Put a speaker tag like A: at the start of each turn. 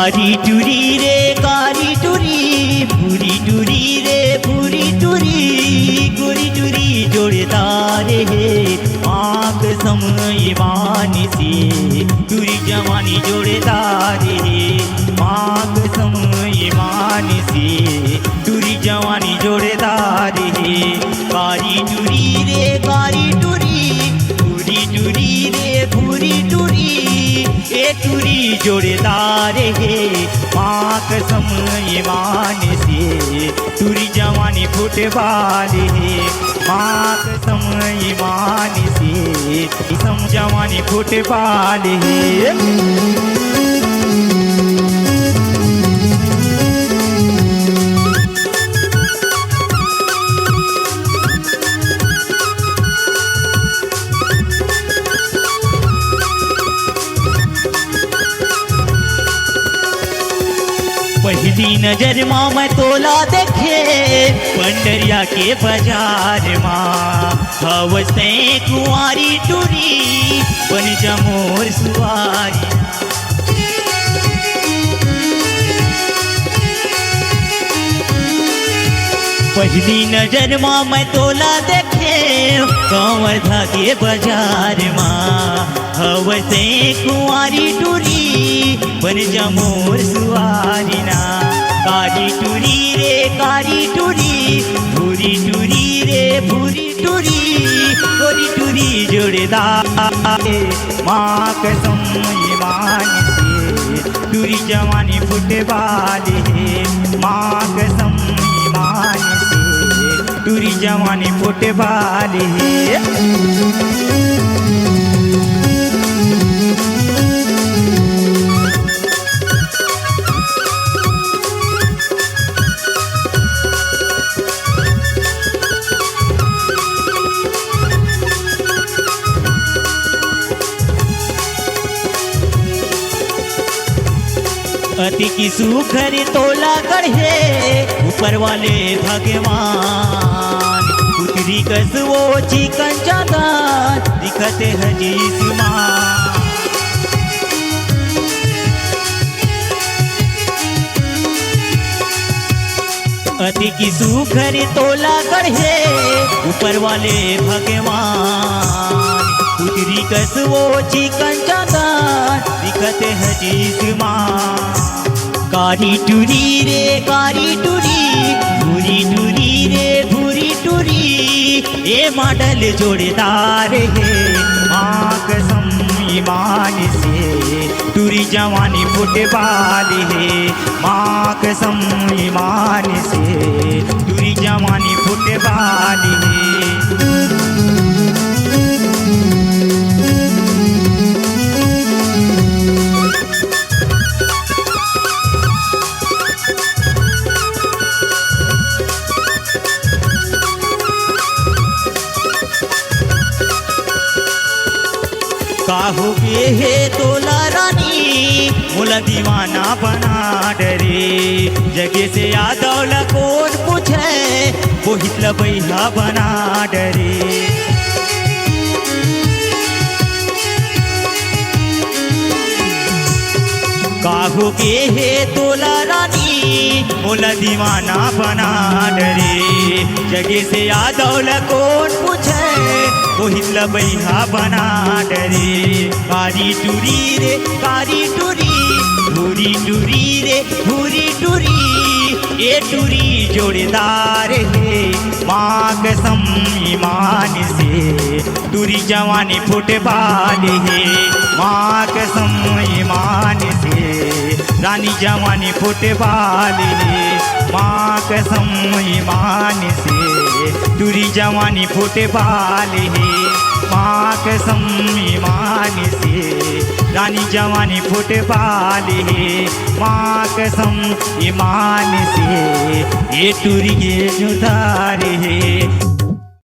A: कारी टुरी रे कारी टुरी, भूरी टुरी रे भूरी टुरी, गोरी टुरी जोड़दार है आँख समय मानसी, टुरी जवानी जोड़दार है आँख समय मानसी, टुरी जवानी जोड़दार है। कारी टुरी रे कारी टुरी, भूरी टुरी रे भूरी टुरी, ए टुरी जोड़दार है आँख समय मानसी, टुरी जवानी फुटबाल है आँख समय मानसी, सम जवानी फुटबाल है। पहली नजर माँ मैं तोला देखे पंडरिया के बाजार माँ, हवसे कुंवारी टुरी बन जमोर सुवारी। पहली नजर माँ मैं तोला देखे कंवर धागे बाजार माँ, हवसे कुंवारी टुरी बन जमोर सुवारी ना। कारी टुरी रे कारी टुरी, भूरी टुरी रे भूरी टुरी, गोरी टुरी जोड़दार माँ कसम मानसी, टुरी जवानी फुटबाल है माँ कसम मानसी, टुरी जवानी फुटबाल है। अति की सुखर तोला गढ़े ऊपर वाले भगवान, पुत्री कस वो चिकन चादर दिखते हजीस माँ। अति की सुखर तोला गढ़े ऊपर वाले भगवान, पुत्री कस वो चिकन चादर दिखते हजीस माँ। कारी टुरी रे कारी टुरी, भूरी टुरी रे भूरी टुरी, ये मॉडल जोड़दार है आँख समय मानसी, टुरी जवानी फुटबाल है आँख समय मानसी, टुरी जवानी फुटबाल है। काहो के हे तोला रानी मोला दीवाना बना डरे, जगे से यादव ला कौन पूछे वो हितला बैहा बना डरे। काहो के हे तोला रानी मोला दीवाना बना डरे, जगे से यादव ला कौन पूछे वो हितला बैहा बना डरे। कारी टुरी रे कारी टुरी, भूरी टुरी रे भूरी टुरी, ये टुरी जोड़दार है माँ कसम मानसी, टुरी जवानी फुटबाल है माँ कसम मानसी, रानी जवानी फुटबाल है माँ कसम मानसी, टुरी जवानी फुटबाल है माँ कसम मानसी, रानी जवानी फुटबाल है माँ कसम मानसी, ये टुरी के जुदार है।